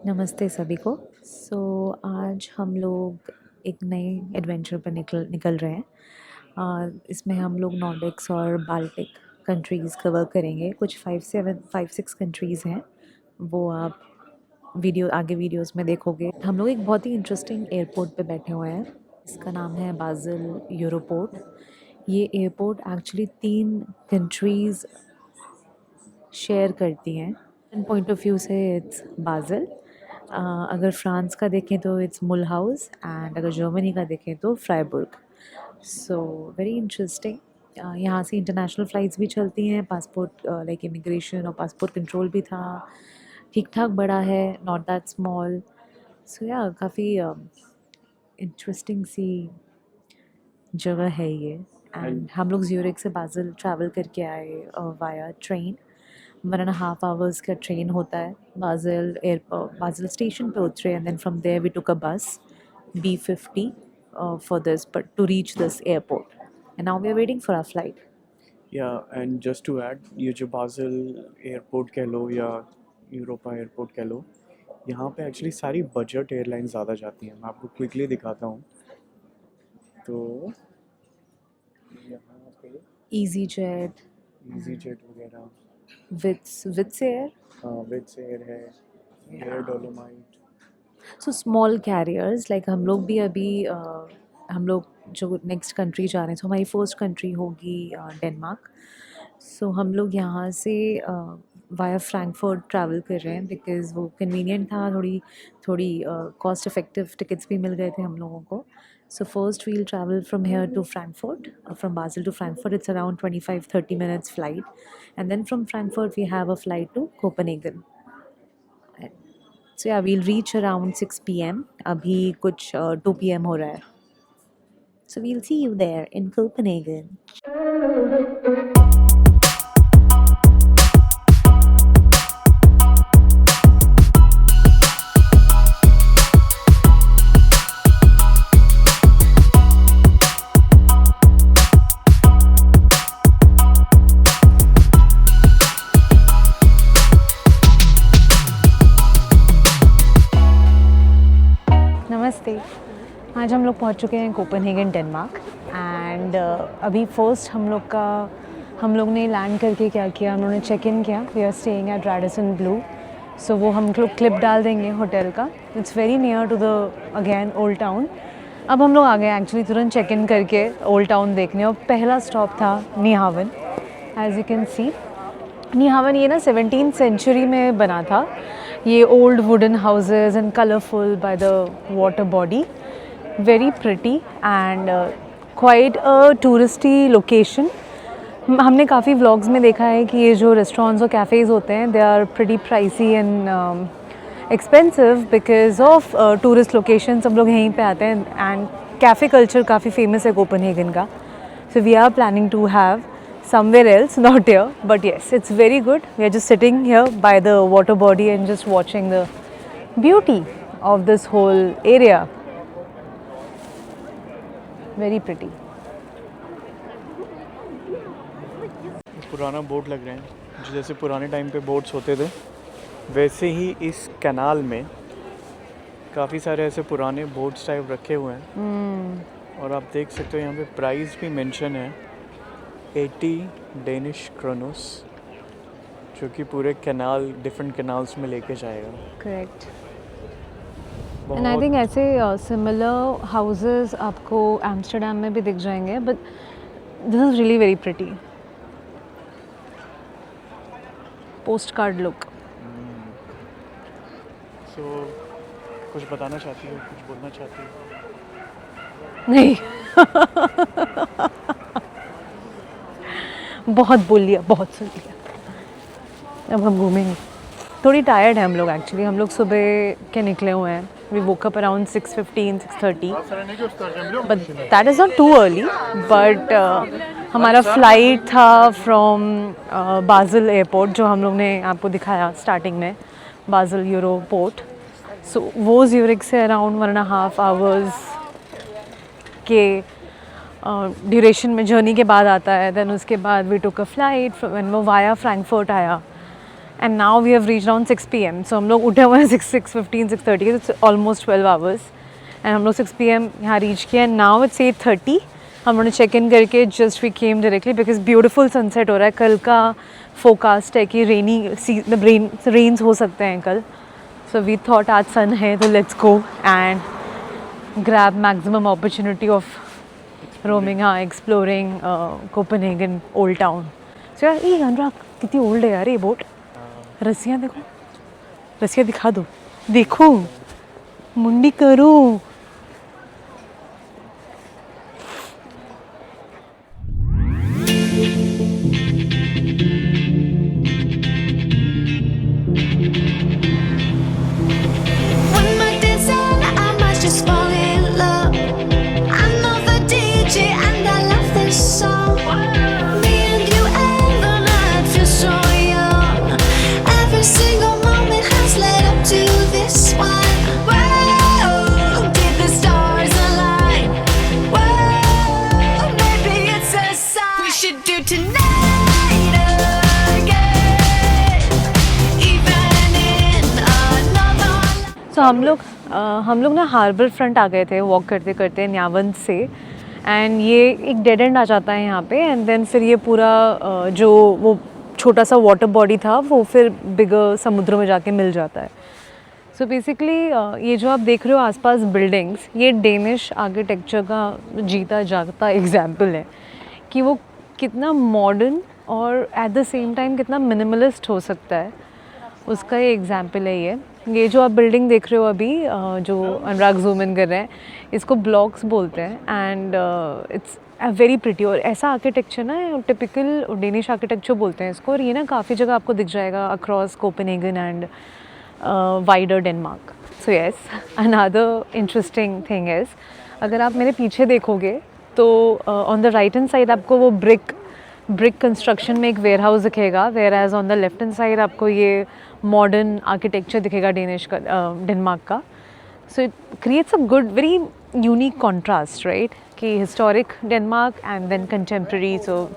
नमस्ते सभी को। आज हम लोग एक नए एडवेंचर पर निकल रहे हैं। इसमें हम लोग नॉर्डिक्स और बाल्टिक कंट्रीज़ कवर करेंगे। कुछ 5-6 कंट्रीज़ हैं, वो आप आगे वीडियोस में देखोगे। हम लोग एक बहुत ही इंटरेस्टिंग एयरपोर्ट पे बैठे हुए हैं। इसका नाम है बाज़ल यूरोपोर्ट। ये एयरपोर्ट एक्चुअली 3 कंट्रीज़ शेयर करती हैं। पॉइंट ऑफ व्यू से इट्स बाज़ल। अगर फ्रांस का देखें तो इट्स मुलहाउस, एंड अगर जर्मनी का देखें तो फ्राइबुर्ग। So very interesting. यहाँ से इंटरनेशनल फ़्लाइट्स भी चलती हैं। पासपोर्ट लाइक इमिग्रेशन और पासपोर्ट कंट्रोल भी था। ठीक ठाक बड़ा है, नॉट दैट स्मॉल। सो या काफ़ी इंटरेस्टिंग सी जगह है ये। एंड हम लोग ज्यूरिख से बाज़ल ट्रैवल करके आए वाया ट्रेन। 1.5 आवर्स का ट्रेन होता है। बाज़ल स्टेशन पे उतरे, and then from there we took a bus B50 for this, but to reach this airport, and now we are waiting for our flight. या and just to add, ये जो बाज़ल airport कह लो या Europa airport कह लो, यहाँ पे actually सारी budget airline ज़्यादा जाती हैं। मैं आपको क्विकली दिखाता हूँ। तो यहाँ पे EasyJet, ईजी जेट वगैरह, Wizz Air. विड्स एयर है, air dolomite. So small carriers, like हम लोग भी अभी हम लोग जो नेक्स्ट कंट्री जा रहे हैं, तो हमारी फर्स्ट कंट्री होगी डेनमार्क। सो हम लोग यहाँ से वाया फ्रैंकफर्ट ट्रैवल कर रहे हैं, बिकॉज़ वो कन्वीनियंट था। थोड़ी कॉस्ट इफ़ेक्टिव टिकट्स भी मिल गए थे हम लोगों को। So first we'll travel from here to Frankfurt, from Basel to Frankfurt it's around 25-30 minutes flight, and then from Frankfurt we have a flight to Copenhagen. So yeah, we'll reach around 6 p.m. अभी कुछ 2 p.m. हो रहा है. So we'll see you there in Copenhagen. नमस्ते। आज हम लोग पहुंच चुके हैं कोपेनहेगन, डेनमार्क। एंड अभी फर्स्ट हम लोग ने लैंड करके क्या किया, उन्होंने चेक इन किया। We are staying at Radisson Blu. So वो हम लोग क्लिप डाल देंगे होटल का। It's very near to the again old town. अब हम लोग आ गए एक्चुअली तुरंत चेक इन करके ओल्ड टाउन देखने, और पहला स्टॉप था नीहावन। एज यू कैन सी, नीहावन ये ना 17th सेंचुरी में बना था। ये old wooden houses and colourful by the water body, very pretty and quite a touristy location. हमने काफ़ी व्लॉग्स में देखा है कि ये जो रेस्टोरेंट्स और कैफ़ेज़ होते हैं, they are pretty pricey and expensive because of tourist location. सब लोग यहीं पे आते हैं, एंड कैफ़े कल्चर काफ़ी फेमस है कोपेनहेगन का। So we are planning to have somewhere else, not here, but yes, it's very good. We are just sitting here by the water body and just watching the beauty of this whole area. Very pretty. पुराना boat लग रहे हैं, जो जैसे पुराने time पे boats होते थे, वैसे ही इस कैनाल में काफ़ी सारे ऐसे पुराने बोट्स टाइप रखे हुए हैं। और आप देख सकते हो यहाँ पे प्राइस भी मेंशन है, 80 डेनिश क्रोनोस, जो कि पूरे कैनाल, डिफरेंट कैनाल्स में लेके जाएगा। Correct. And I think ऐसे सिमिलर हाउसेस आपको एम्स्टर्डम में भी दिख जाएंगे, but this is really very pretty. Post card look. So कुछ बताना चाहती हो, कुछ बोलना चाहती हो? नहीं। बहुत बोल लिया, बहुत सुन लिया। अब हम घूमेंगे। थोड़ी टायर्ड है हम लोग एक्चुअली। हम लोग सुबह के निकले हुए हैं। We woke up around 6:15, 6:30, but that is not too early. बट हमारा फ्लाइट था फ्रॉम बाज़ल एयरपोर्ट, जो हम लोग ने आपको दिखाया स्टार्टिंग में, बाज़ल यूरोपोर्ट। सो वो ज्यूरिख से अराउंड 1.5 आवर्स के ड्यूरेशन में जर्नी के बाद आता है। देन उसके बाद we took a flight when वो वाया फ्रैंकफर्ट आया, and now we have reach around 6 PM. So हम लोग उठे हुए हैं 6:15, 6:30, इट्स ऑलमोस्ट 12 आवर्स. एंड हम लोग 6 PM यहाँ रीच किया. And now it's 8:30. हम लोगों ने चेक इन करके just we came directly because beautiful sunset हो रहा है. कल का फोकास्ट है कि रेन्स हो सकते हैं कल. सो वी थॉट आज सन है तो let's go and grab maximum opportunity of roaming, exploring Copenhagen old town. So यार ये अनुराग कितनी ओल्ड है यार ये बोट. रस्सियाँ देखो, रस्सियाँ दिखा दो, देखो मुंडी करो. When my days end, I might just fall in love. I know the DJ and I love this song. Me and you and the night feel so young. Every single moment has led up to this one. Whoa, did the stars align? Whoa, maybe it's a sign. We should do tonight again, even in another life. सो हम लोग ना harbour front आ गए थे walk करते करते न्यावंत से. And ये एक डेड एंड आ जाता है यहाँ पे. एंड देन फिर ये पूरा जो वो छोटा सा वाटर बॉडी था वो फिर बिगर समुद्र में जाके मिल जाता है. सो बेसिकली ये जो आप देख रहे हो आसपास बिल्डिंग्स, ये डेनिश आर्किटेक्चर का जीता जागता एग्जाम्पल है कि वो कितना मॉडर्न और एट द सेम टाइम कितना मिनिमलिस्ट हो सकता है. उसका ये एग्जाम्पल है. ये जो आप बिल्डिंग देख रहे हो अभी जो अनुराग जूम इन कर रहे हैं, इसको ब्लॉक्स बोलते हैं. And it's very pretty. और ऐसा आर्किटेक्चर ना टिपिकल डेनिश आर्किटेक्चर बोलते हैं इसको. और ये ना काफ़ी जगह आपको दिख जाएगा across Copenhagen and wider Denmark. So yes, another interesting thing is अगर आप मेरे पीछे देखोगे तो on the right hand side आपको वो ब्रिक कंस्ट्रक्शन में एक वेयर हाउस दिखेगा, whereas on the left hand side आपको ये मॉडर्न आर्किटेक्चर दिखेगा डेनमार्क का. So it creates a good very unique contrast, right, कि historic Denmark and then contemporary. So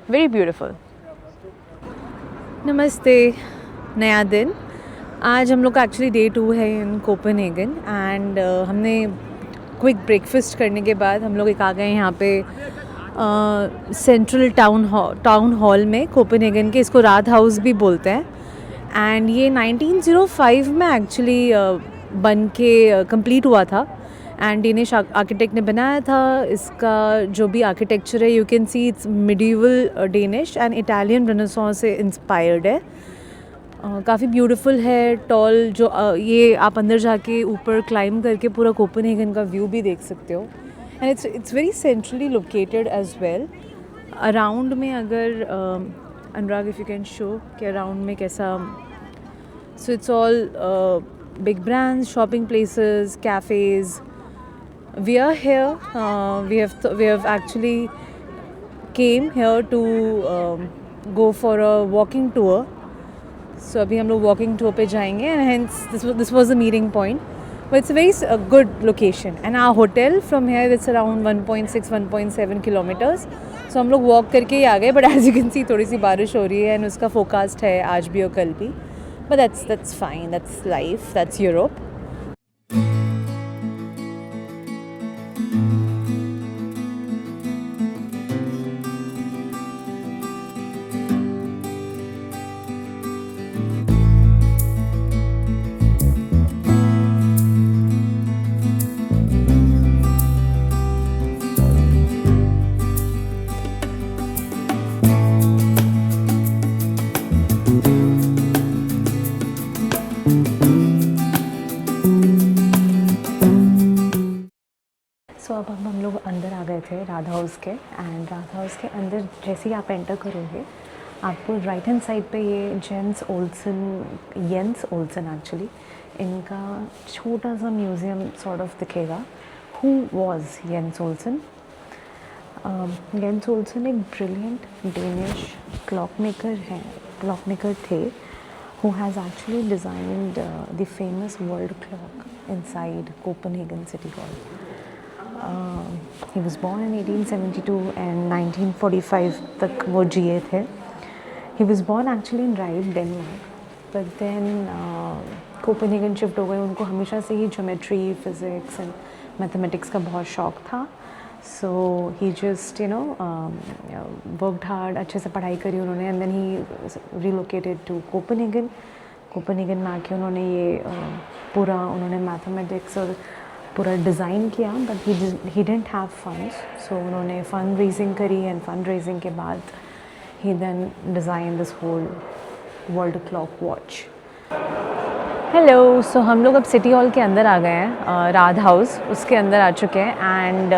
very beautiful. नमस्ते. नया दिन. आज हम लोग का एक्चुअली डे 2 है इन कोपेनहेगन. एंड हमने क्विक ब्रेकफास्ट करने के बाद हम लोग एक आ गए यहाँ पे सेंट्रल टाउन हॉल में कोपेनहेगन के. इसको राध हाउस भी बोलते हैं. एंड ये 1905 में एक्चुअली बन के कंप्लीट हुआ था. एंड डेनिश आर्किटेक्ट ने बनाया था. इसका जो भी आर्किटेक्चर है you can see it's medieval Danish and Italian renaissance से इंस्पायर्ड है. काफ़ी ब्यूटीफुल है. टॉल जो ये आप अंदर जाके ऊपर क्लाइंब करके पूरा कोपेनहेगन का व्यू भी देख सकते हो. And it's very centrally located as well. Around में अगर Anurag if you can show कि अराउंड में कैसा. So it's all big brands, shopping places, cafes. We are here. We have actually came here to go for a walking tour. So अभी हम लोग walking tour पे जाएंगे. And hence this was the meeting point. But it's a very good location. And our hotel from here it's around 1.6-1.7 kilometers. So हम लोग walk करके ही आ गए. But as you can see थोड़ी सी बारिश हो रही है एंड उसका फोकास्ट है आज भी और कल भी. But that's fine. That's life. That's Europe. सो अब हम लोग अंदर आ गए थे राधा हाउस के. एंड राधा हाउस के अंदर जैसे ही आप एंटर करोगे आपको राइट हैंड साइड पे ये जेंस ओल्सन एक्चुअली इनका छोटा सा म्यूज़ियम सॉर्ट ऑफ दिखेगा. Who was Jens Olsen? Jens Olsen एक ब्रिलियंट डेनिश क्लॉक मेकर थे who has actually designed the famous world clock inside Copenhagen City Hall. He was born in 1872 and 1945 तक वो जिए थे. He was born actually in Ribe, Denmark. But then Copenhagen shift हो गए. उनको हमेशा से ही ज्योमेट्री, फिज़िक्स एंड मैथमेटिक्स का बहुत शौक था. So he just worked hard, अच्छे से पढ़ाई करी उन्होंने, and then he relocated to Copenhagen. Copenhagen में आके उन्होंने ये पूरा उन्होंने मैथमेटिक्स और पूरा डिज़ाइन किया. But he didn't have funds, so उन्होंने फंड रेजिंग करी, एंड फंड रेजिंग के बाद he then design this whole world clock watch. Hello. So हम लोग अब सिटी हॉल के अंदर आ गए हैं, राध हाउस उसके अंदर आ चुके हैं. एंड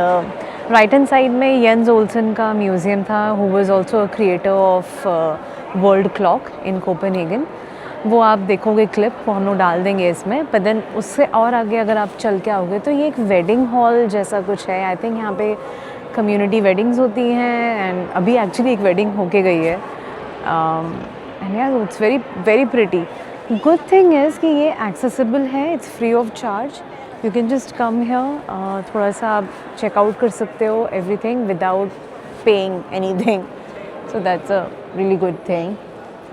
राइट हैंड साइड में येंस ओल्सन का म्यूज़ियम था, who was also a creator of world clock in Copenhagen. वो आप देखोगे क्लिप, वो हम लोग डाल देंगे इसमें. पर देन उससे और आगे अगर आप चल के आओगे तो ये एक वेडिंग हॉल जैसा कुछ है. आई थिंक यहाँ पे कम्युनिटी वेडिंग्स होती हैं, एंड अभी एक्चुअली एक वेडिंग होके गई है. एंड यार it's very very pretty. Good thing is कि ये एक्सेसिबल है, it's free of charge. You can just come here, थोड़ा सा आप चेकआउट कर सकते हो everything without paying anything. So that's a really good thing.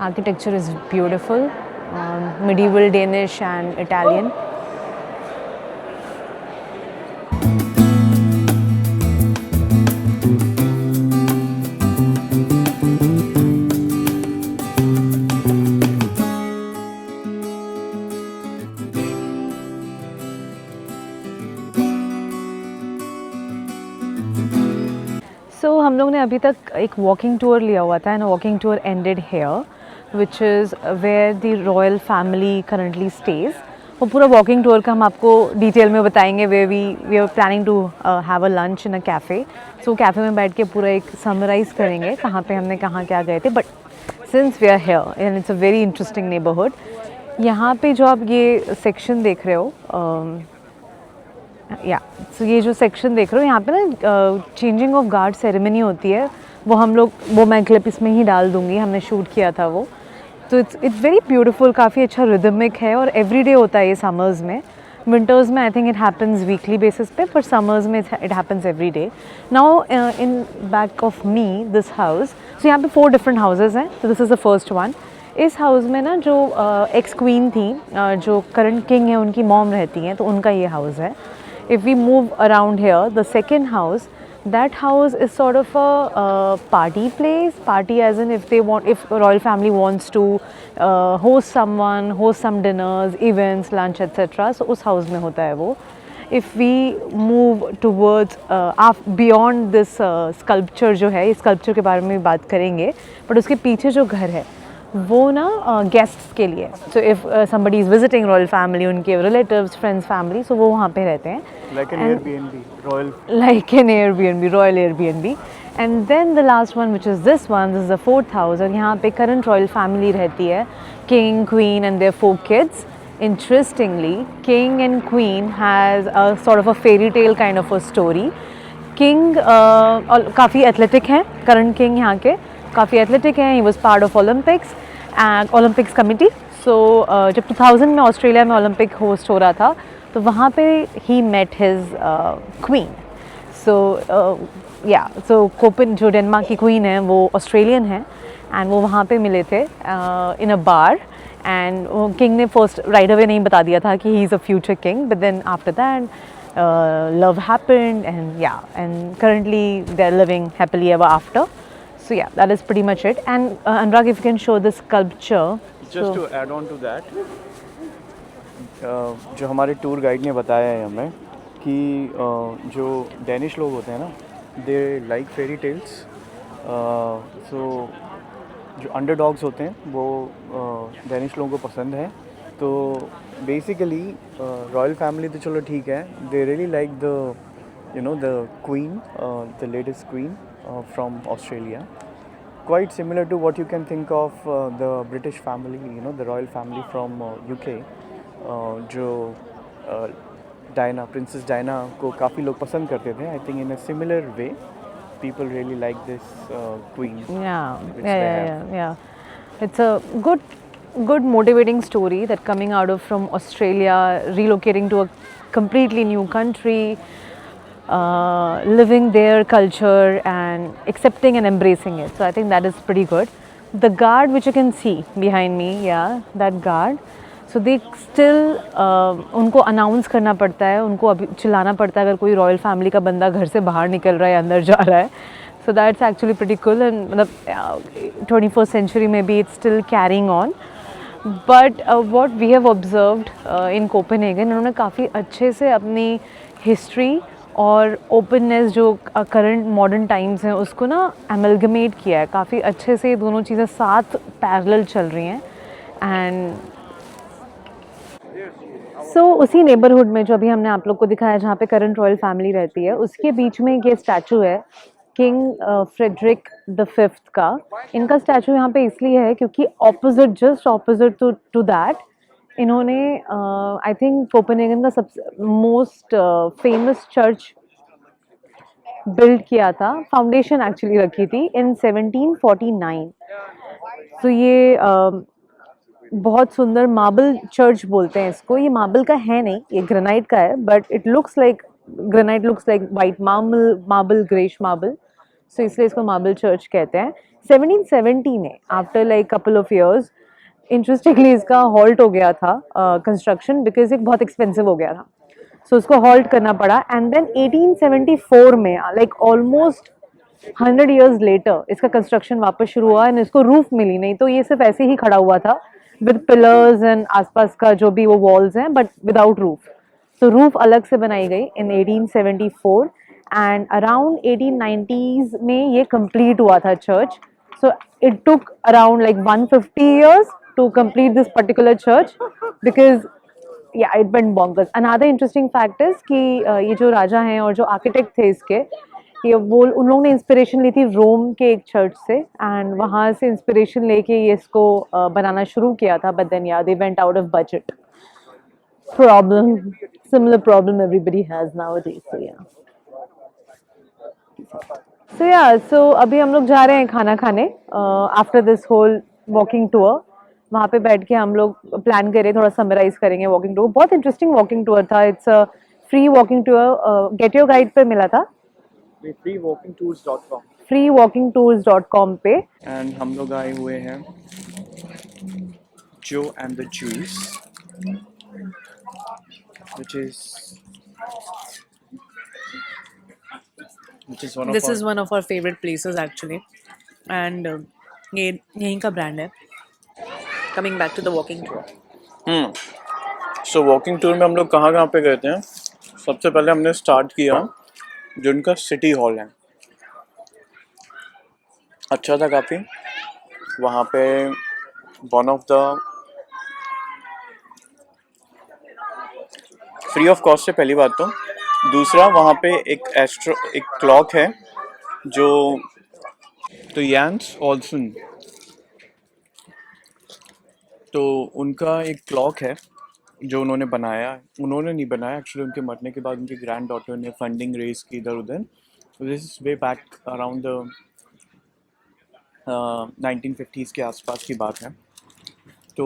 Architecture is beautiful, medieval Danish and Italian. So हम लोग ने अभी तक एक वॉकिंग टूर लिया हुआ था, and walking tour ended here, which is where the royal family currently stays. वो पूरा वॉकिंग टूर का हम आपको डिटेल में बताएंगे. We are planning to have a lunch in a cafe. So cafe में बैठ के पूरा एक समराइज़ करेंगे कहाँ पे हमने कहाँ क्या गए थे. But since we are here and it's a very interesting neighbourhood. यहाँ पे जो आप ये सेक्शन देख रहे हो, सो ये जो सेक्शन देख रहे हो यहाँ पे ना चेंजिंग ऑफ गार्ड सेरेमनी होती है. वो मैं क्लिप इसमें ही डाल दूँगी, हमने शूट किया था वो. तो इट्स वेरी ब्यूटीफुल, काफ़ी अच्छा रिदमिक है, और एवरीडे होता है ये समर्स में. विंटर्स में I think it happens weekly basis पे, पर समर्स में it happens every day. Now in back of me this house, so यहाँ पे 4 डिफरेंट हाउसेज हैं. तो this is the first one. इस हाउस में ना जो एक्स क्वीन थी, जो करंट किंग है, उनकी मॉम रहती हैं, तो उनका ये हाउस है. If we move around here, the second house, that house is sort of a party place. Party as in if royal family wants to host someone, host some dinners, events, lunch, etc. So उस house में होता है वो. If we move towards beyond this sculpture जो है, इस sculpture के बारे में भी बात करेंगे, but उसके पीछे जो घर है वो ना गेस्ट्स के लिए. So if somebody is visiting royal family, उनके relatives, friends, family, so वो वहाँ पे रहते हैं. Like an Airbnb, royal. Like an Airbnb, royal Airbnb. And then the last one, which is this one, this is the 4th house, और यहाँ पे current royal family रहती है, king, queen and their 4 kids. Interestingly, king and queen has a sort of a fairy tale kind of a story. King काफ़ी athletic हैं, current king यहाँ के काफ़ी एथलेटिक हैं. He was part of Olympics committee. So जब 2000 में Australia में Olympic host हो रहा था, तो वहाँ पे ही मेट हिज क्वीन. सो कोपेन जो डेनमार्क की क्वीन है वो ऑस्ट्रेलियन है, एंड वो वहाँ पे मिले थे in a bar. And king ने फर्स्ट राइट अवे नहीं बता दिया था कि he is a future king, but then after that love happened, and currently they are living happily ever after. So yeah, that is pretty much it. And Anurag, if you can show the sculpture. Just to add on to that, जो हमारे tour guide ने बताया है हमें कि जो Danish लोग होते हैं ना, दे लाइक फेरी टेल्स. सो जो अंडरडॉग्स होते हैं वो डेनिश लोगों को पसंद है. तो बेसिकली रॉयल फैमिली तो चलो ठीक है, they really like the queen, the latest queen from Australia, quite similar to what you can think of the British family, the royal family from UK, जो Princess Diana को काफ़ी लोग पसंद करते थे. I think in a similar way, people really like this queen. Yeah. It's a good motivating story that coming out of from Australia, relocating to a completely new country, living their culture and accepting and embracing it. So I think that is pretty good. the guard which you can see behind me, yeah, that guard, so they still उनको announce करना पड़ता है, उनको अभी चिल्लाना पड़ता है अगर कोई रॉयल फैमिली का बंदा घर से बाहर निकल रहा है, अंदर जा रहा है. So that's actually pretty cool, and मतलब 21st century में भी it's still carrying on. But what we have observed in Copenhagen, उन्होंने काफ़ी अच्छे से अपनी हिस्ट्री और ओपननेस जो करंट मॉडर्न टाइम्स हैं उसको ना एमलगमेट किया है. काफ़ी अच्छे से दोनों चीज़ें साथ पैरेलल चल रही हैं. एंड सो उसी नेबरहुड में जो अभी हमने आप लोग को दिखाया जहाँ पे करंट रॉयल फैमिली रहती है, उसके बीच में ये स्टैचू है किंग फ्रेडरिक द फिफ्थ का. इनका स्टैचू यहाँ पे इसलिए है क्योंकि opposite, just opposite to that, इन्होंने आई थिंक कोपेनहेगन का सबसे मोस्ट फेमस चर्च बिल्ड किया था. फाउंडेशन एक्चुअली रखी थी इन 1749. तो ये बहुत सुंदर मार्बल चर्च बोलते हैं इसको. ये मार्बल का है नहीं, ये ग्रेनाइट का है, but it looks like granite, looks like white marble greyish marble, so इसलिए इसको मार्बल चर्च कहते हैं. 1770 में after like couple of years interestingly इसका हॉल्ट हो गया था कंस्ट्रक्शन, बिकॉज एक बहुत एक्सपेंसिव हो गया था, सो उसको हॉल्ट करना पड़ा. एंड देन 1874 में लाइक ऑलमोस्ट 100 years लेटर इसका कंस्ट्रक्शन वापस शुरू हुआ एंड इसको रूफ मिली. नहीं तो ये सिर्फ ऐसे ही खड़ा हुआ था विद पिलर्स एंड आसपास का जो भी वो वॉल्स हैं, बट विदाउट रूफ. तो रूफ अलग से बनाई गई इन 1874 एंड अराउंड 1890s में ये कंप्लीट हुआ था church. So it took around like 150 years to complete this particular church because yeah, it went bonkers. Another interesting fact is कि ये जो राजा हैं और जो आर्किटेक्ट थे इसके, ये वो उन लोगों ने इंस्पिरेशन ली थी रोम के एक चर्च से, एंड वहाँ से इंस्पिरेशन लेके ये इसको बनाना शुरू किया था. But then yeah they went out of budget. Problem, similar problem everybody has nowadays. So अभी हम लोग जा रहे हैं खाना खाने after this whole walking tour. वहाँ पे बैठ के हम लोग प्लान करें, थोड़ा समराइज करेंगे वॉकिंग टूर. बहुत इंटरेस्टिंग वॉकिंग टूर था. It's a free walking tour, get your guide पे मिला था, freewalkingtours.com. freewalkingtours.com पे. एंड हम लोग आए हुए हैं जो and the juice, which is one of this our is one of our favourite places actually, and ये यहीं का ब्रांड है. Coming back to the walking tour. So walking tour में हम लोग कहाँ कहाँ पे गए थे. सबसे पहले हमने स्टार्ट किया जो उनका सिटी हॉल है. अच्छा था काफ़ी. वहाँ पे one of the free of cost है पहली बात तो. दूसरा वहाँ पे एक क्लॉक है जो तो यान्स ऑल्सन, तो उनका एक क्लॉक है जो उन्होंने नहीं बनाया एक्चुअली. उनके मरने के बाद उनकी ग्रैंड डॉटर ने फंडिंग रेज की इधर उधर. This is way back around the 1950s के आसपास की बात है. तो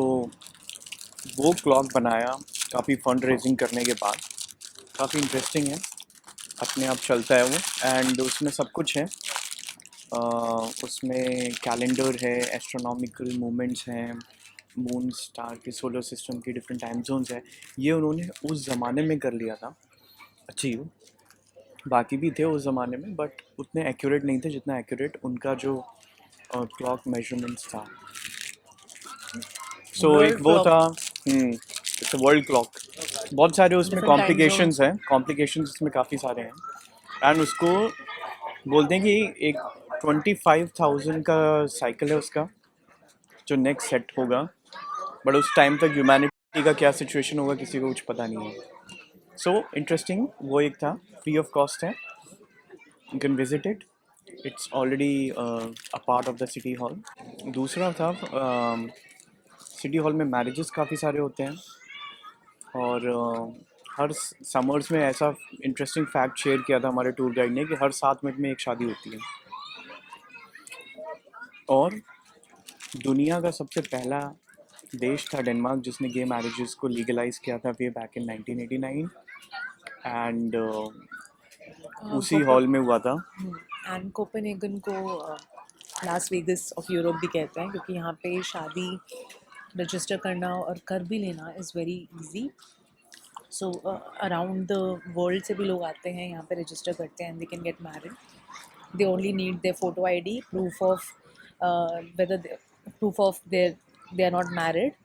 वो क्लॉक बनाया काफ़ी फंड रेजिंग करने के बाद. काफ़ी इंटरेस्टिंग है, अपने आप चलता है वो. एंड उसमें सब कुछ है. उसमें कैलेंडर है, एस्ट्रोनॉमिकल मूवमेंट्स हैं, मून स्टार के सोलर सिस्टम की डिफरेंट टाइम जोन्स है. ये उन्होंने उस ज़माने में कर लिया था अचीव. बाकी भी थे उस ज़माने में बट उतने एक्यूरेट नहीं थे जितना एक्यूरेट उनका जो क्लॉक मेजरमेंट्स था. सो एक वो था इट्स अ वर्ल्ड क्लॉक. बहुत सारे उसमें कॉम्प्लिकेशंस हैं, कॉम्प्लिकेशंस उसमें काफ़ी सारे हैं. एंड उसको बोलते हैं कि एक 25,000 का साइकिल है उसका जो नेक्स्ट सेट होगा. बट उस टाइम तक ह्यूमैनिटी का क्या सिचुएशन होगा किसी को कुछ पता नहीं है. सो इंटरेस्टिंग वो एक था. फ्री ऑफ कॉस्ट है, you can visit it. It's already a part of the city hall. दूसरा था सिटी हॉल में मैरिजेस काफ़ी सारे होते हैं. और हर समर्स में ऐसा इंटरेस्टिंग फैक्ट शेयर किया था हमारे टूर गाइड ने कि हर 7 मिनट में एक शादी होती है. और दुनिया का सबसे पहला देश था डेनमार्क जिसने गे मैरिजेस को लीगलाइज किया था वे बैक इन 1989. एंड उसी हॉल में हुआ था. एंड कोपेनहेगन को लास वेगस ऑफ यूरोप भी कहते हैं, क्योंकि यहाँ पे शादी रजिस्टर करना और कर भी लेना is very easy. So around the world से भी लोग आते हैं यहाँ पे रजिस्टर करते हैं and they can get married. They only need their photo ID, proof of proof of they are not married.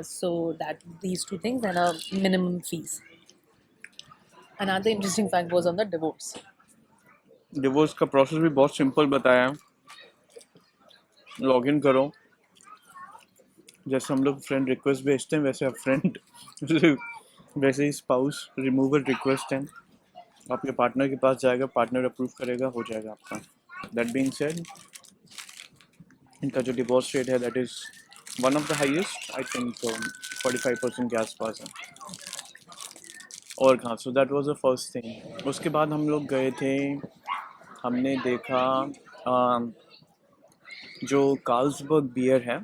So that these two things and a minimum fees. Another interesting fact was on the divorce. Divorce का process भी बहुत simple बताया है. Log in करो, जैसे हम लोग friend request भेजते हैं वैसे आप फ्रेंड वैसे ही स्पाउस रिमूवल रिक्वेस्ट है, आपके पार्टनर के पास जाएगा, पार्टनर अप्रूव करेगा, हो जाएगा आपका. दैट बीइंग सेड, इनका जो डिवोर्स रेट है that is one of the highest, I think 45% के आसपास है. और कहाँ, सो that was the first thing. उसके बाद हम लोग गए थे, हमने देखा जो कार्ल्सबर्ग बियर है,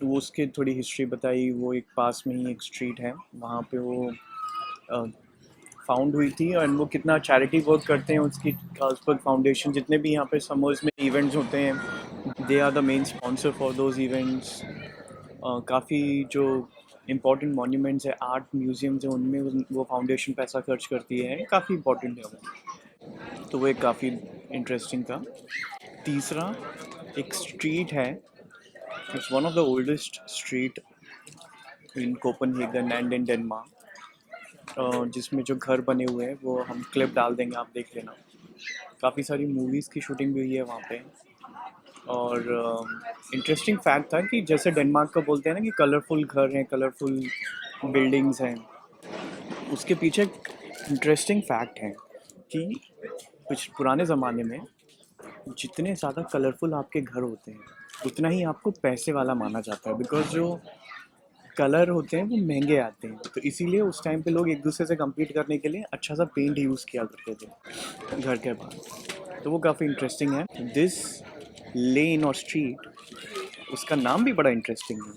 वो उसकी थोड़ी हिस्ट्री बताई. वो एक पास में ही एक स्ट्रीट है, वहाँ पे वो फाउंड हुई थी, और वो कितना चैरिटी वर्क करते हैं उसकी. कार्ल्सबर्ग फाउंडेशन, जितने भी यहाँ पे समर्स में इवेंट्स होते हैं, they are the main sponsor for those events. काफ़ी जो इम्पोर्टेंट मॉन्यूमेंट्स है, आर्ट म्यूजियम्स हैं, उनमें वो फाउंडेशन पैसा खर्च करती है, काफ़ी इम्पोर्टेंट है वो. तो वो एक काफ़ी इंटरेस्टिंग था. तीसरा एक स्ट्रीट है, it's one of the oldest street in Copenhagen and in Denmark, जिसमें जो घर बने हुए हैं वो हम क्लिप डाल देंगे, आप देख लेना. काफ़ी सारी मूवीज़ की शूटिंग भी हुई है वहाँ पे. और इंटरेस्टिंग फैक्ट था कि जैसे डेनमार्क का बोलते हैं ना कि कलरफुल घर हैं, कलरफुल बिल्डिंग्स हैं, उसके पीछे एक इंटरेस्टिंग फैक्ट है कि कुछ पुराने ज़माने में जितने ज़्यादा कलरफुल आपके घर होते हैं उतना ही आपको पैसे वाला माना जाता है, बिकॉज जो कलर होते हैं वो महंगे आते हैं. तो इसीलिए उस टाइम पे लोग एक दूसरे से compete करने के लिए अच्छा सा पेंट यूज़ किया करते थे घर के बाहर. तो वो काफ़ी इंटरेस्टिंग है. दिस लेन और स्ट्रीट, उसका नाम भी बड़ा इंटरेस्टिंग है.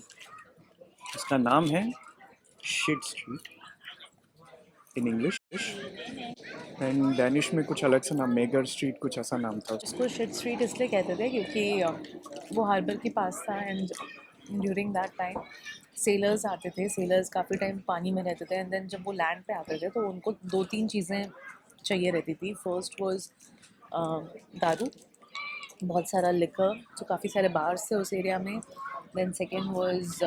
उसका नाम है shit street in English, and Danish में कुछ अलग सा नाम, मेगर स्ट्रीट कुछ ऐसा नाम था. उसको शिट स्ट्रीट इसलिए कहते थे क्योंकि वो हार्बर के पास था and during that time sellers आते थे. सेलर्स काफ़ी टाइम पानी में रहते थे एंड देन जब वो लैंड पे आते थे तो उनको 2-3 चीज़ें चाहिए रहती थी. फर्स्ट वाज दारू, बहुत सारा लिकर, तो काफ़ी सारे बार्स थे उस एरिया में. देन सेकेंड वाज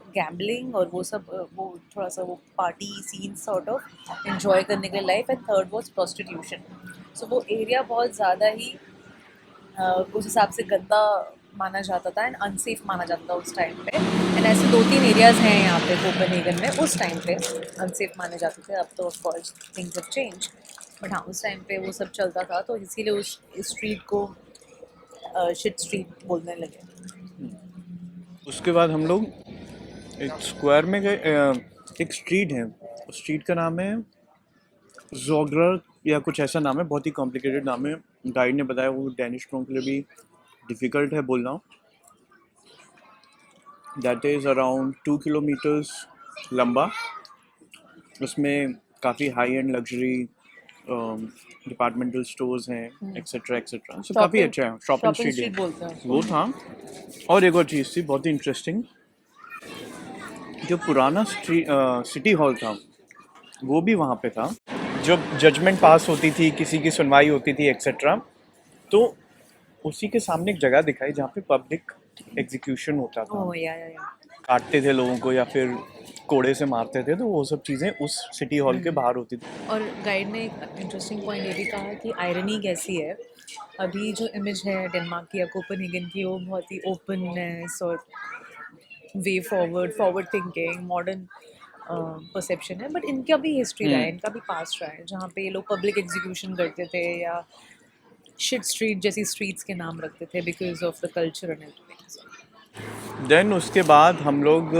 गैम्बलिंग, और वो सब वो थोड़ा सा वो party scene sort of enjoy करने के लिए life. And third was prostitution. So वो एरिया बहुत ज़्यादा ही उस हिसाब से गंदा माना जाता था एंड अनसेफ माना जाता था उस टाइम पे. एंड ऐसे 2-3 एरियाज़ हैं यहाँ पे कोपेनहेगन में, उस टाइम पे अनसेफ माने जाते थे. अब तो of course things have change, but हाँ उस टाइम पे वो सब चलता था, तो इसीलिए उस स्ट्रीट को शिट स्ट्रीट बोलने लगे. उसके बाद हम लोग एक स्क्वायर में गए. एक स्ट्रीट है, उस स्ट्रीट का नाम है जोग्रर या कुछ ऐसा नाम है, बहुत ही कॉम्प्लिकेटेड नाम है. गाइड ने बताया, वो डैनिश लोगों के लिए भी डिफ़िकल्ट है बोलना. दैट इज़ अराउंड 2 किलोमीटर्स लंबा. उसमें काफ़ी high and luxury departmental stores हैं, एक्सेट्रा एक्सेट्रा. सो काफ़ी अच्छा है. शॉपिंग स्ट्रीट बोलते हैं उसको. वो था. और एक और चीज़ थी बहुत ही इंटरेस्टिंग, जो पुराना सिटी हॉल था वो भी वहाँ पे था. जब जजमेंट पास होती थी, किसी की सुनवाई होती थी एक्सेट्रा, तो उसी के सामने एक जगह दिखाई जहाँ पे पब्लिक एग्जीक्यूशन होता था. ओह या काटते थे लोगों को या फिर कोड़े से मारते थे, तो वो सब चीज़ें उस सिटी हॉल के बाहर होती थी. और गाइड ने एक इंटरेस्टिंग पॉइंट ये भी कहा कि आयरनी कैसी है, अभी जो इमेज है डेनमार्क की या कोपेनहेगन की वो बहुत ही ओपननेस और way forward thinking, modern perception है. बट इनका भी हिस्ट्री रहा है, इनका भी पास्ट रहा है, जहाँ पे ये लोग पब्लिक एग्जीक्यूशन करते थे या शिट स्ट्रीट जैसी स्ट्रीट्स के नाम रखते थे because of the culture and everything. Then उसके बाद हम लोग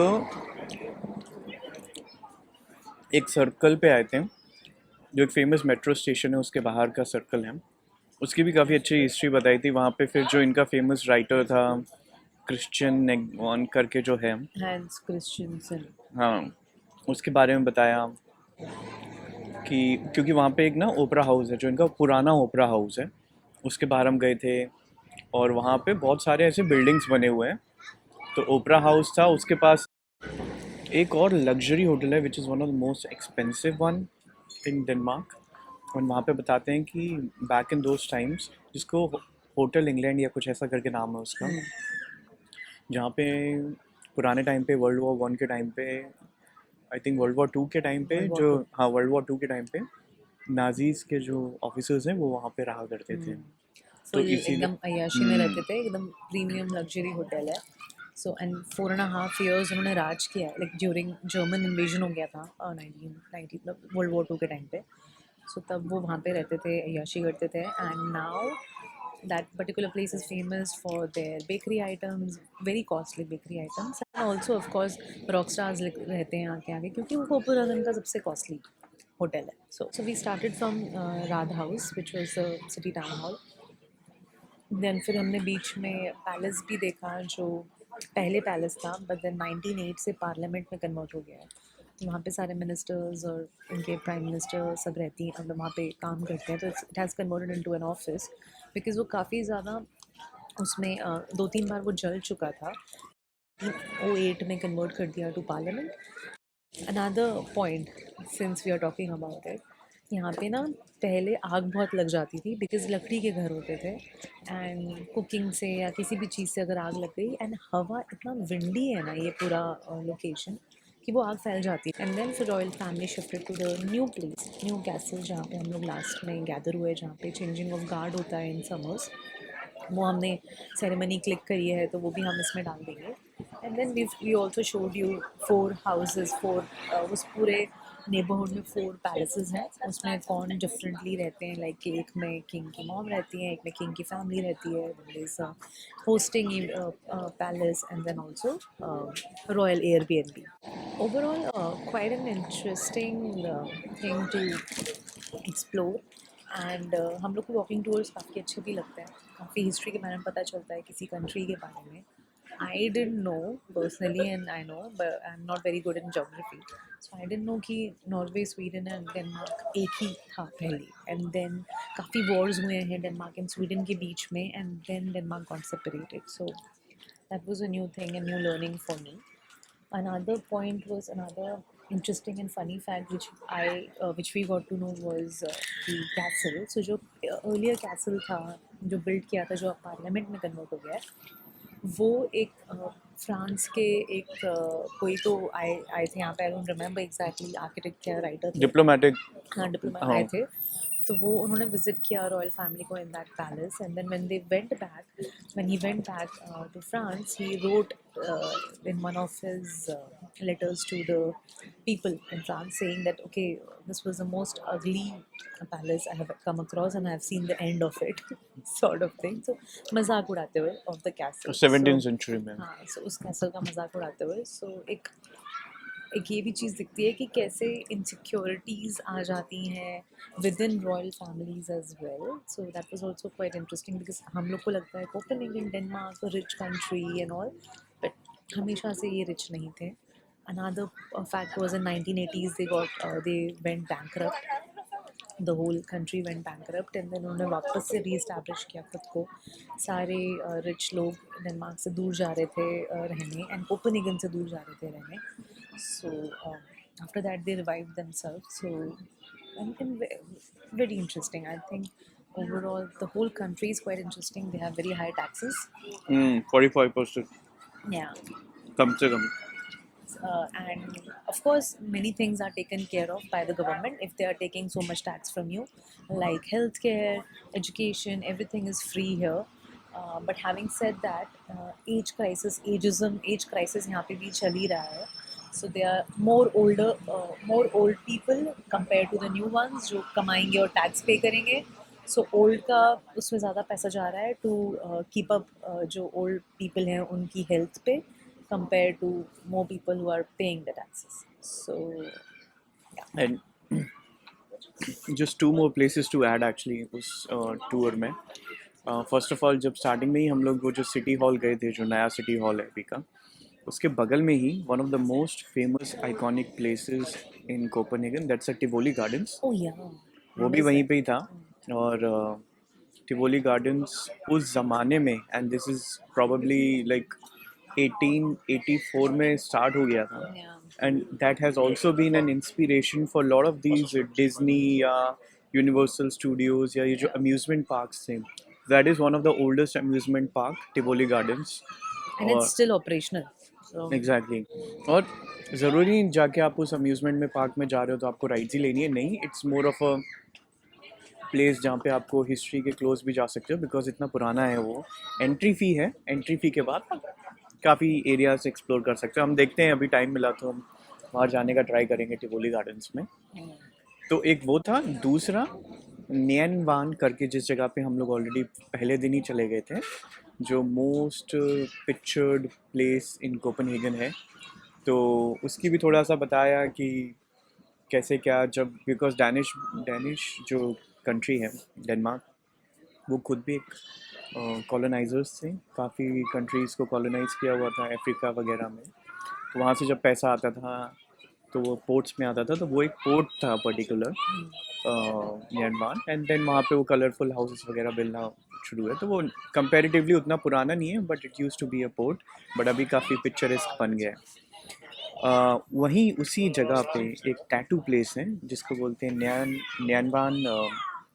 एक सर्कल पे आए थे, जो एक फेमस मेट्रो स्टेशन है उसके बाहर का सर्कल है. उसकी भी काफ़ी अच्छी हिस्ट्री बताई थी वहाँ पे. फिर जो इनका फेमस राइटर था क्रिश्चियन नेगवान करके जो है, हैंस क्रिश्चियनसन, हाँ, उसके बारे में बताया कि क्योंकि वहाँ पे एक ना ओपरा हाउस है, जो इनका पुराना ओपरा हाउस है, उसके बाहर हम गए थे और वहाँ पे बहुत सारे ऐसे बिल्डिंग्स बने हुए हैं। तो ओपरा हाउस था, उसके पास एक और लग्जरी होटल है which is one of the most expensive one in Denmark. और वहाँ पे बताते हैं कि बैक इन दोज टाइम्स, जिसको होटल इंग्लैंड या कुछ ऐसा करके नाम है उसका, जहाँ पे पुराने टाइम पे वर्ल्ड वॉर 1 के टाइम पे, आई थिंक वर्ल्ड वॉर 2 के टाइम पे, World War जो II. हाँ वर्ल्ड वॉर 2 के टाइम पे नाजीज़ के जो ऑफिसर्स हैं वो वहाँ पे रहा करते थे। तो फुल इसीलिए एकदम अय्याशी में रहते थे, एकदम प्रीमियम लग्जरी होटल है। सो एंड 4.5 years उन्होंने राज किया, लाइक ड्यूरिंग जर्मन इन्वेजन हो गया था 1990 मतलब वर्ल्ड वॉर 2 के टाइम पे। सो तब वो वहाँ पे रहते थे, अय्याशी करते थे। And now that particular place is famous for their bakery items, very costly bakery items, and also of course rock stars रहते हैं आके आगे, क्योंकि वो कोपेनहेगन का सबसे costly होटल है। So we started from Radh House, which was a city town hall. Then फिर हमने बीच में पैलेस भी देखा, जो पहले पैलेस था बट देन 1908 से पार्लियामेंट में कन्वर्ट हो गया है। वहाँ पे सारे मिनिस्टर्स और उनके प्राइम मिनिस्टर सब रहती हैं, मतलब वहाँ पे काम करते हैं। तो it has converted into an office because वो काफ़ी ज़्यादा उसमें 2-3 बार वो जल चुका था। 1908 में कन्वर्ट कर दिया to parliament. Another point since we are talking about it, यहाँ पे ना पहले आग बहुत लग जाती थी बिकॉज लकड़ी के घर होते थे, एंड कुकिंग से या किसी भी चीज़ से अगर आग लग गई, एंड हवा इतना विंडी है ना ये पूरा लोकेशन, कि वो आग फैल जाती है। एंड देन फिर royal family shifted to the new place, new castle, जहाँ पे हम लोग लास्ट में गैदर हुए, जहाँ पे चेंजिंग ऑफ गार्ड होता है इन समर्स। वो हमने सेरेमनी क्लिक करी है तो वो भी हम इसमें डाल देंगे। And then we also showed you 4 houses, 4 उस पूरे नेबरहुड में 4 पैलेसेस हैं। उसमें कौन डिफरेंटली रहते हैं, लाइक एक में किंग की मॉम रहती है, एक में किंग की फैमिली रहती है, hosting palace, and then also royal Airbnb. Overall quite an interesting thing to explore. And हम लोग को वॉकिंग टूर्स काफ़ी अच्छे भी लगते हैं, काफ़ी हिस्ट्री के बारे में पता चलता है, किसी कंट्री के बारे में। I didn't know personally, and I know but I am not very good in geography, so I didn't know कि नॉर्वे, स्वीडन एंड डेनमार्क एक ही था पहले। एंड देन काफ़ी वॉर्स हुए हैं डेनमार्क एंड स्वीडन के बीच में, and then Denmark got separated. So that was a new thing and new learning for me. Another point was another interesting and funny fact which we got to know was the castle. So जो earlier castle था, जो build किया था, जो parliament में convert हो गया है, वो एक फ्रांस के एक कोई तो आए थे यहाँ पे, I don't remember exactly architect या राइटर थे, डिप्लोमेटिक। हाँ डिप्लोमेट आए थे। तो वो उन्होंने विजिट किया रॉयल फैमिली को in that palace, and then when he went back to France, he wrote in one of his letters to the people in France saying that okay, this was the most ugly palace I have come across and I have seen the end of it sort of thing. So मजाक उड़ाते हुए of the castle, 17th century में। हाँ, so उस castle का मजाक उड़ाते हुए, so एक ये भी चीज़ दिखती है कि कैसे इनसिक्योरिटीज़ आ जाती हैं with in royal families as well. So that was also quite interesting because हम लोग को लगता है Copenhagen, Denmark, rich country and all, but हमेशा से ये रिच नहीं थे। Another fact was in 1980s they went bankrupt, the whole country went bankrupt, and then उन्होंने वापस से रीएस्टैब्लिश किया खुद को। सारे रिच लोग डेनमार्क से दूर जा रहे थे रहने, एंड कोपेनहेगन से दूर जा रहे थे रहने। So after that they revive themselves. So and very interesting, I think overall the whole country is quite interesting. They have very high taxes. 45% Yeah. कम से कम। And of course many things are taken care of by the government if they are taking so much tax from you, like healthcare, education, everything is free here. But having said that, age crisis यहाँ पे भी चल ही रहा है. So they are more old people compared to the new ones जो कमाएंगे और tax pay करेंगे. So old का उसमें ज़्यादा पैसा जा रहा है to keep up जो old people हैं उनकी health पे, compared to more people who are paying the taxes. So yeah. And just 2 more places to add actually उस टूर में। फर्स्ट ऑफ ऑल जब स्टार्टिंग में ही हम लोग वो जो सिटी हॉल गए थे, जो नया सिटी हॉल है अभी का, उसके बगल में ही one of the most famous iconic places in Copenhagen, that's a Tivoli Gardens. Oh yeah. वो भी वहीं पे ही था। और टिवोली गार्डन्स उस ज़माने में, and this is probably like 1884 में स्टार्ट हो गया था, and that has also been an inspiration for lot of these Disney या यूनिवर्सल स्टूडियोज़ या ये जो अम्यूज़मेंट पार्क्स थे, that is one of the oldest amusement park, Tivoli Gardens. And it's still operational. So exactly और ज़रूरी नहीं जाके आप उस अम्यूज़मेंट में पार्क में जा रहे हो तो आपको राइड्स ही लेनी है, नहीं, it's more of a place जहाँ पे आपको हिस्ट्री के क्लोज भी जा सकते हो, बिकॉज इतना पुराना है वो। एंट्री फ़ी है, एंट्री फ़ी के बाद आप काफ़ी एरियाज एक्सप्लोर कर सकते हो। हम देखते हैं, अभी टाइम मिला तो हम वहाँ जाने का ट्राई करेंगे टिवोली गार्डन्स में। तो एक वो था, दूसरा नियन वान करके जिस जगह पे हम लोग ऑलरेडी पहले दिन ही चले गए थे, जो most pictured place in Copenhagen है, तो उसकी भी थोड़ा सा बताया कि कैसे क्या, जब बिकॉज डैनिश जो कंट्री है डेनमार्क, वो खुद भी एक कॉलोनाइजर्स थे, काफ़ी कंट्रीज़ को कॉलोनाइज किया हुआ था अफ्रीका वगैरह में। तो वहाँ से जब पैसा आता था तो वो पोर्ट्स में आता था, तो वो एक पोर्ट था पर्टिकुलर म्यांमार, एंड देन वहाँ पे वो कलरफुल हाउसेस वगैरह मिलना शुरू हुए। तो वो कंपैरेटिवली उतना पुराना नहीं है, but it use to be a port, but अभी काफ़ी पिक्चरिस्क बन गया है। वहीं उसी जगह पे एक टैटू प्लेस है जिसको बोलते हैं न्यानवान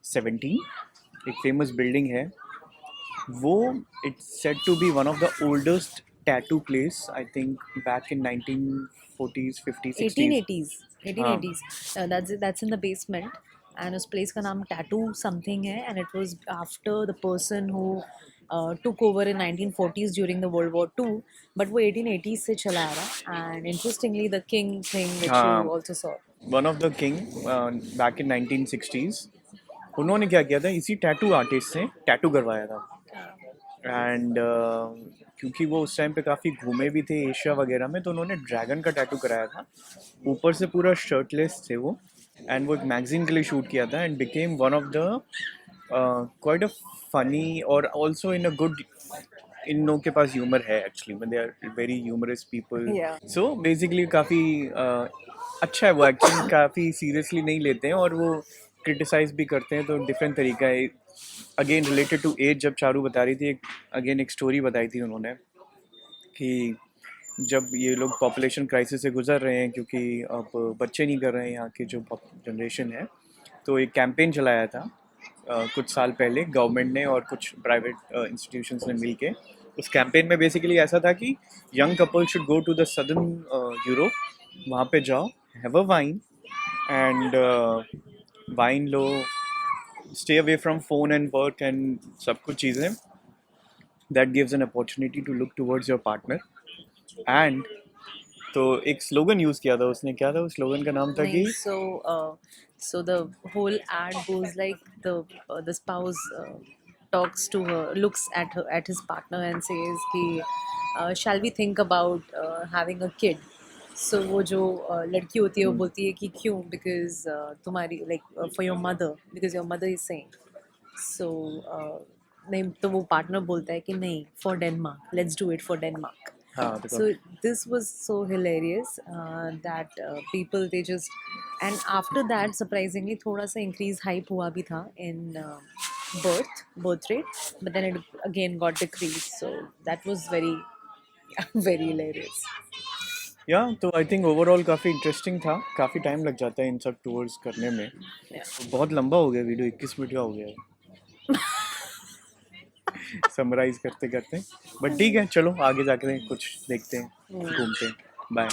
17, एक फेमस बिल्डिंग है वो। It's said to be one of the oldest tattoo place, I think back in 1940s 50s 60s। 1880s. That's in the basement. And उस place का नाम Tattoo something है, and it was after the person who took over in 1940s during the World War II, but वो 1880s से चला आ रहा। And interestingly, the king thing which you also saw. One of the king back in 1960s, उन्होंने क्या किया था, इसी tattoo artist से टैटू करवाया था। एंड क्योंकि वो उस टाइम पे काफ़ी घूमे भी थे एशिया वगैरह में, तो उन्होंने ड्रैगन का टैटू कराया था, ऊपर से पूरा शर्टलेस थे वो, एंड वो एक मैगजीन के लिए शूट किया था, and became one of the quite a funny और ऑल्सो इन अ गुड, इन लोगों के पास ह्यूमर है actually, they are very humorous people. So basically काफ़ी अच्छा है वो, एक्चुअली काफ़ी सीरियसली नहीं लेते हैं और वो क्रिटिसाइज भी करते हैं, तो डिफरेंट तरीका है। अगेन रिलेटेड टू एज, जब चारू बता रही थी, अगेन एक स्टोरी बताई थी उन्होंने कि जब ये लोग पॉपुलेशन क्राइसिस से गुजर रहे हैं, क्योंकि अब बच्चे नहीं कर रहे हैं यहाँ की जो जनरेशन है, तो एक कैंपेन चलाया था कुछ साल पहले गवर्नमेंट ने और कुछ प्राइवेट इंस्टीट्यूशंस ने मिलके। उस कैंपेन में बेसिकली ऐसा था कि young couple should go to the southern Europe, वहाँ पे जाओ, have a wine and wine लो, stay away from phone and work and सब कुछ चीज़ें, that gives an opportunity to look towards your partner। and तो एक स्लोगन यूज़ किया था उसने, क्या था उस स्लोगन का नाम था कि So the whole ad goes like the spouse talks to her, looks at his partner and says कि shall we think about having a kid। So वो जो लड़की होती है वो बोलती है कि क्यों, because तुम्हारी for your mother, because your mother is saying so नहीं, तो वो पार्टनर बोलता है कि नहीं, for Denmark, let's do it for Denmark। So this was so hilarious that people they just, and after that surprisingly थोड़ा सा increase hype हुआ भी था in birth rate, but then it again got decreased, so that was very very hilarious। तो I think overall काफ़ी interesting था। काफ़ी time लग जाता है इन सब टूर्स करने में, तो बहुत लंबा हो गया वीडियो, 21 मिनट का हो गया समराइज करते करते, बट ठीक है, चलो आगे जाके कुछ देखते हैं, घूमते हैं। बाय।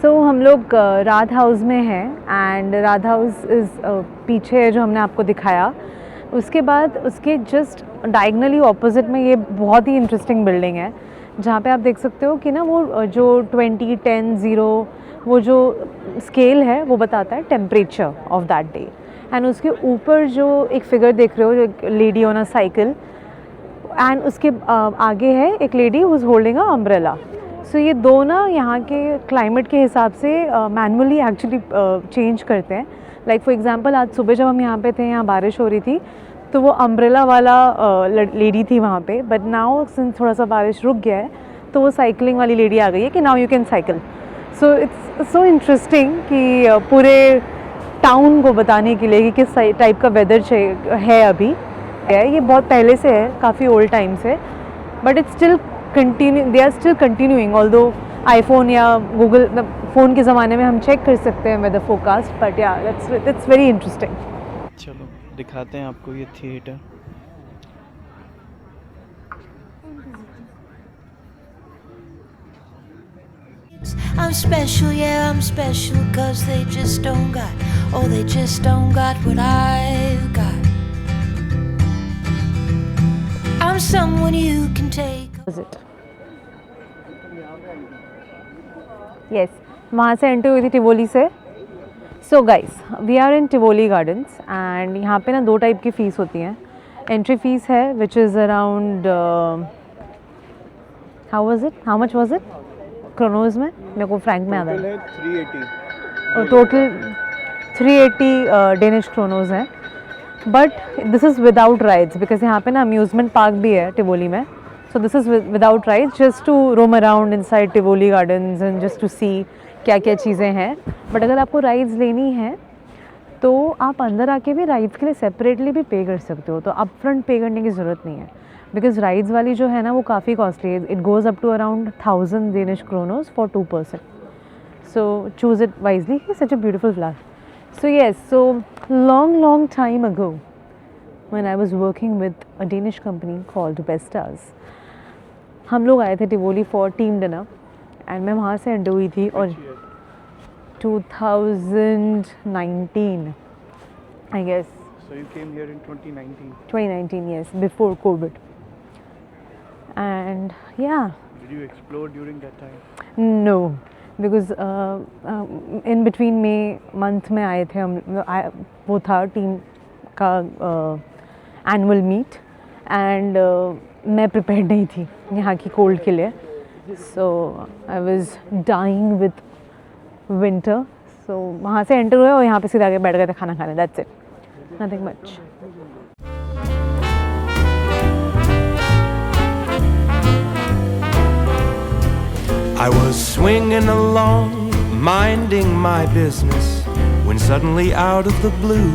So हम लोग राध हाउस में हैं, एंड राध हाउस इज़ पीछे है जो हमने आपको दिखाया। उसके बाद उसके जस्ट डायगनली ऑपोजिट में ये बहुत ही इंटरेस्टिंग बिल्डिंग है, जहाँ पे आप देख सकते हो कि ना वो जो 20 10 0 वो जो स्केल है वो बताता है temperature of that day, and उसके ऊपर जो एक फिगर देख रहे हो, जो lady on a cycle, and उसके आगे है एक lady who is holding a umbrella. So ये दो ना यहाँ के क्लाइमेट के हिसाब से मैनुअली एक्चुअली चेंज करते हैं। लाइक फॉर एग्जांपल आज सुबह जब हम यहाँ पे थे, यहाँ बारिश हो रही थी, तो वो अम्ब्रेला वाला लेडी थी वहाँ पे, बट नाउ सिंस थोड़ा सा बारिश रुक गया है तो वो साइकिलिंग वाली लेडी आ गई है कि now you can cycle. So it's so interesting कि पूरे टाउन को बताने के लिए कि किस टाइप का वेदर है अभी. ये बहुत पहले से है, काफ़ी ओल्ड टाइम से, but it's still continue, they are still continuing. Although iPhone या गूगल फ़ोन के ज़माने में हम चेक कर सकते हैं weather forecast, but yeah it's very interesting. चलो दिखाते हैं आपको ये theatre. I'm special, yeah, I'm special, 'cause they just don't got, oh, they just don't got what I've got. I'm someone you can take. Visit. Yes, वहाँ से entry हुई थी Tivoli से. So guys, we are in Tivoli Gardens and यहाँ पे ना 2 type की fees होती हैं. एंट्री फ़ीस है which is around how much was it kroner में, मेरे को फ्रैंक में आता है. 380. टोटल 380 डेनिश क्रोनोज हैं. But this is without rides because यहाँ पे ना अम्यूज़मेंट पार्क भी है टिवोली में. So this is without rides, just to roam around inside Tivoli Gardens and just to see क्या क्या चीज़ें हैं. बट अगर आपको राइड्स लेनी है तो आप अंदर आके भी राइड्स के लिए सेपरेटली भी पे कर सकते हो. तो अप फ्रंट पे करने की ज़रूरत नहीं है बिकॉज राइड्स वाली जो है ना वो काफ़ी कॉस्टली है. It goes up to around 1000 Danish kroner for 2 person. So choose it wisely. It's such a beautiful flower. So yes, so long time ago when I was working with a Danish company called Bestas, हम लोग आए थे Tivoli for team dinner and मैं वहाँ से enter हुई थी. और 2019 I guess. So you came here in 2019. 2019, yes, before COVID. And yeah. Did you explore during that time? No, because in between May month में आए थे हम. वो था टीम का एनुअल मीट एंड मैं प्रिपेयर्ड नहीं थी यहाँ की कोल्ड के लिए. So I was dying with winter. So वहाँ से एंटर हुए और यहाँ पे सीधा आके बैठ गए थे खाना खाने. That's it, nothing much. I was swinging along, minding my business, when suddenly out of the blue,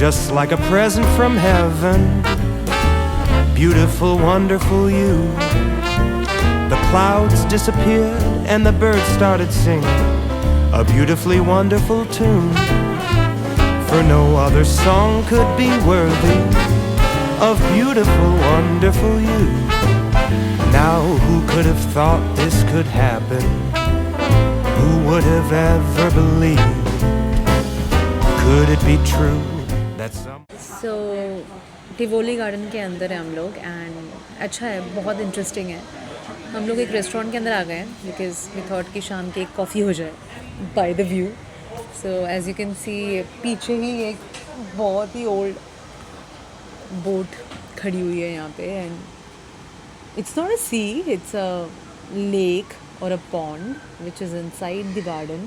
just like a present from heaven, beautiful, wonderful you, the clouds disappeared and the birds started singing a beautifully wonderful tune, for no other song could be worthy of beautiful, wonderful you. Now who could have thought this could happen? Who would have ever believed? Could it be true that some... so Tivoli garden के अंदर है हम लोग and अच्छा है, बहुत interesting है. हम लोग एक रेस्टोरेंट के अंदर आ गए हैं बिकॉज वी थॉट कि शाम की एक कॉफ़ी हो जाए by the view. So as you can see पीछे ही एक बहुत ही ओल्ड बोट खड़ी हुई है यहाँ पे. And it's not a sea, it's a lake or a pond which is inside the garden.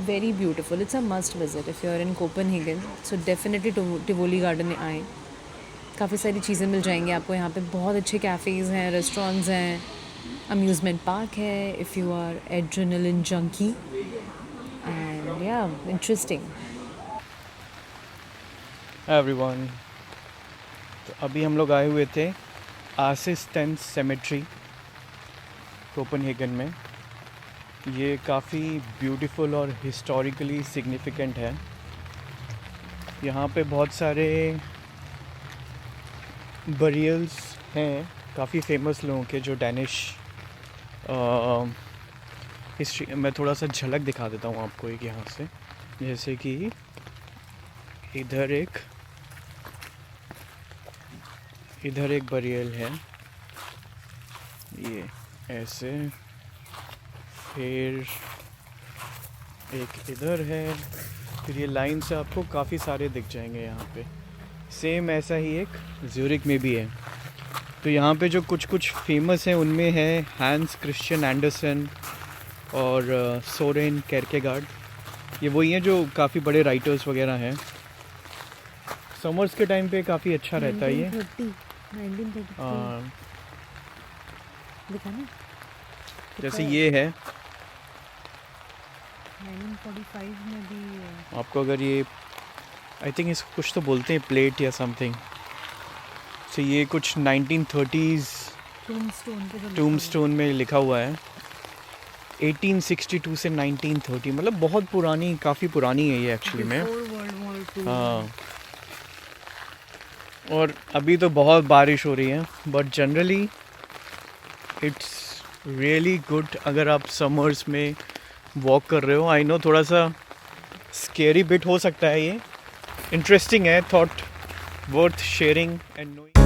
Very beautiful. It's a must visit if you are in Copenhagen. So definitely Tivoli garden में आएँ. काफ़ी सारी चीज़ें मिल जाएंगी आपको यहाँ पे. बहुत अच्छे कैफ़ेज़ हैं, रेस्टोरेंट्स हैं, अम्यूज़मेंट पार्क है if you are adrenaline junkie. And yeah, interesting. Hi everyone. तो अभी हम लोग आए हुए थे आसिस्टेंस सेमेट्री कोपनहेगन में. ये काफ़ी ब्यूटीफुल और हिस्टोरिकली सिग्निफिकेंट है. यहाँ पे बहुत सारे बरियल्स हैं काफ़ी फेमस लोगों के जो डैनिश हिस्ट्री. मैं थोड़ा सा झलक दिखा देता हूँ आपको एक यहाँ से. जैसे कि इधर एक बरियल है, ये ऐसे. फिर एक इधर है. फिर ये लाइन से आपको काफ़ी सारे दिख जाएंगे यहाँ पे. सेम ऐसा ही एक ज्यूरिक में भी है. तो यहाँ पे जो कुछ फेमस हैं उनमें है हैंस क्रिश्चियन एंडरसन और सोरेन केरकेगार्ड. ये वही हैं जो काफ़ी बड़े राइटर्स वगैरह हैं. समर्स के टाइम पे काफ़ी अच्छा रहता है ये 1933 हाँ, दिखा ना जैसे ये है 1945 में भी आपको अगर ये आई थिंक इसको कुछ तो बोलते हैं प्लेट या समथिंग तो ये कुछ 1930s टूमस्टोन में लिखा हुआ है 1862 से 1930 मतलब बहुत पुरानी काफ़ी पुरानी है ये एक्चुअली में हाँ और अभी तो बहुत बारिश हो रही है but generally it's really good अगर आप समर्स में वॉक कर रहे हो आई नो थोड़ा सा स्केरी बिट हो सकता है ये इंटरेस्टिंग है thought worth sharing and knowing